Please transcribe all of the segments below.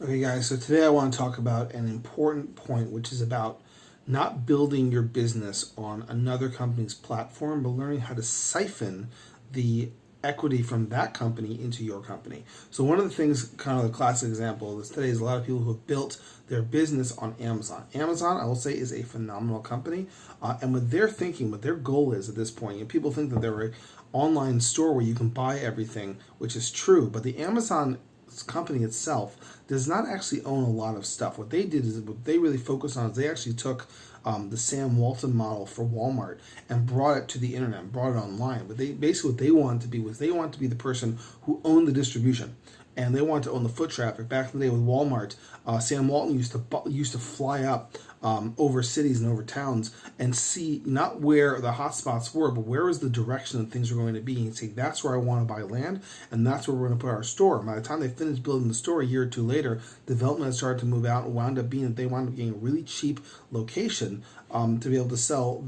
Okay, guys, so today I want to talk about an important point, which is about not building your business on another company's platform, but learning how to siphon the equity from that company into your company. So, one of the things, kind of the classic example, is today is a lot of people who have built their business on Amazon. Amazon, I will say, is a phenomenal company. And what they're thinking, what their goal is at this point, people think that they're an online store where you can buy everything, which is true, but the Amazon company itself does not actually own a lot of stuff. What they did is what they really focused on is they actually took the Sam Walton model for Walmart and brought it to the internet, brought it online. But they basically what they wanted to be was they wanted to be the person who owned the distribution. And they wanted to own the foot traffic. Back in the day with Walmart, Sam Walton used to fly up over cities and over towns and see not where the hot spots were, but where was the direction that things were going to be. And say, that's where I want to buy land, and that's where we're going to put our store. And by the time they finished building the store a year or two later, development had started to move out and wound up being that they wound up getting a really cheap location to be able to sell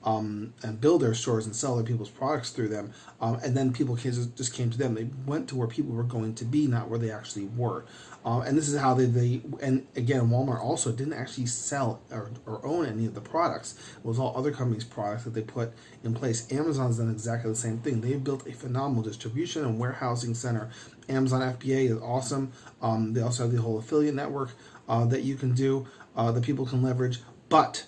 and build their stores and sell their people's products through them. And then people just came to them. They went to where people were going to be, not where they actually were. And this is how and again, Walmart also didn't actually sell or own any of the products. It was all other companies' products that they put in place. Amazon's done exactly the same thing. They've built a phenomenal distribution and warehousing center. Amazon FBA is awesome. They also have the whole affiliate network that you can do, that people can leverage. But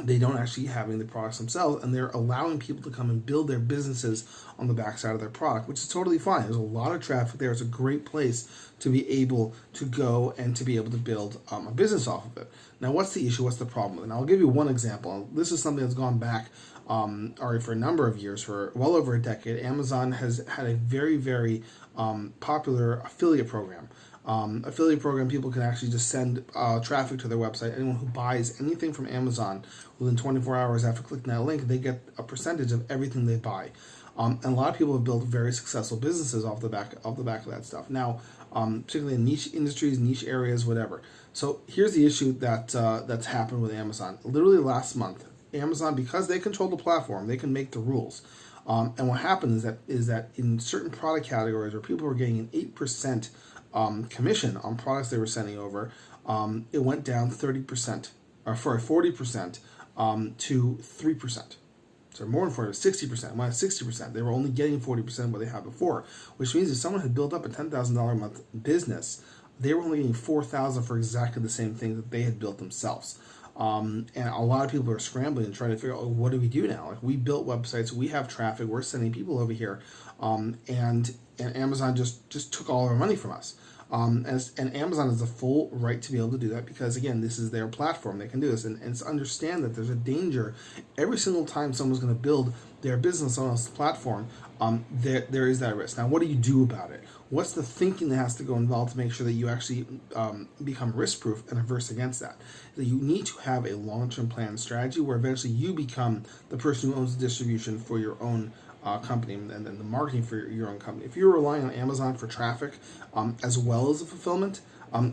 they don't actually have any of the products themselves, and they're allowing people to come and build their businesses on the backside of their product, which is totally fine. There's a lot of traffic there. It's a great place to be able to go and to be able to build a business off of it. Now, what's the issue? What's the problem? And I'll give you one example. This is something that's gone back already for a number of years, for well over a decade. Amazon has had a very, very popular affiliate program. Affiliate program, people can actually just send traffic to their website. Anyone who buys anything from Amazon within 24 hours after clicking that link, they get a percentage of everything they buy. And a lot of people have built very successful businesses off the back of that stuff. Now, particularly in niche industries, niche areas, whatever. So here's the issue that's happened with Amazon. Literally last month, Amazon, because they control the platform, they can make the rules. And what happened is that in certain product categories where people were getting an 8% commission on products they were sending over, it went down 30%, or for 40% to 3%. So more than 40%, 60%, minus 60%. They were only getting 40% what they had before, which means if someone had built up a $10,000 a month business, they were only getting $4,000 for exactly the same thing that they had built themselves. And a lot of people are scrambling and trying to figure out, what do we do now? Like, we built websites, we have traffic, we're sending people over here, and Amazon just took all of our money from us. And Amazon has the full right to be able to do that because, again, this is their platform. They can do this. And it's understand that there's a danger every single time someone's going to build their business on a platform, there is that risk. Now, what do you do about it? What's the thinking that has to go involved to make sure that you actually become risk-proof and averse against that? That you need to have a long-term plan and strategy where eventually you become the person who owns the distribution for your own company and then the marketing for your own company. If you're relying on Amazon for traffic as well as the fulfillment,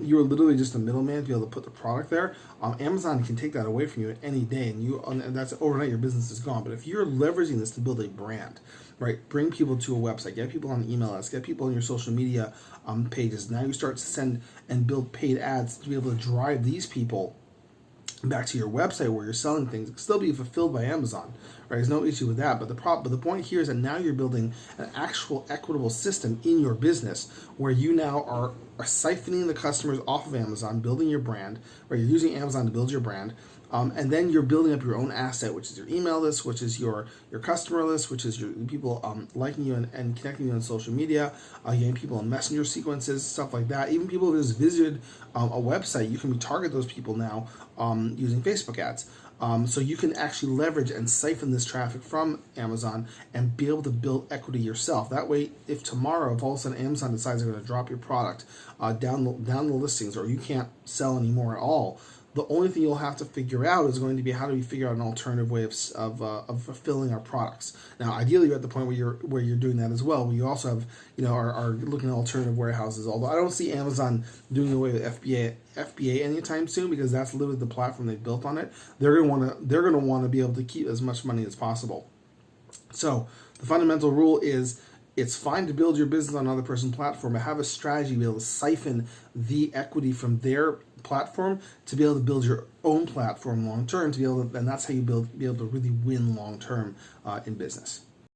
you're literally just a middleman to be able to put the product there. Amazon can take that away from you at any day, and that's overnight. Your business is gone. But if you're leveraging this to build a brand, right? Bring people to a website, get people on email lists, get people on your social media pages. Now you start to send and build paid ads to be able to drive these people back to your website where you're selling things. It can still be fulfilled by Amazon, right? There's no issue with that. But the point here is that now you're building an actual equitable system in your business where you now are siphoning the customers off of Amazon, building your brand, right? You're using Amazon to build your brand. And then you're building up your own asset, which is your email list, which is your customer list, which is your people liking you and connecting you on social media, getting people in messenger sequences, stuff like that. Even people who just visited a website, you can target those people now using Facebook ads. So you can actually leverage and siphon this traffic from Amazon and be able to build equity yourself. That way, if tomorrow, if all of a sudden Amazon decides they're going to drop your product down the listings, or you can't sell anymore at all, the only thing you'll have to figure out is going to be how do we figure out an alternative way of fulfilling our products. Now, ideally, you're at the point where you're doing that as well. Where you also have are looking at alternative warehouses. Although I don't see Amazon doing away with FBA anytime soon because that's literally the platform they built on it. They're gonna want to be able to keep as much money as possible. So the fundamental rule is it's fine to build your business on another person's platform, but have a strategy to be able to siphon the equity from their platform to be able to build your own platform long term, to be able to, and that's how you be able to really win long term in business.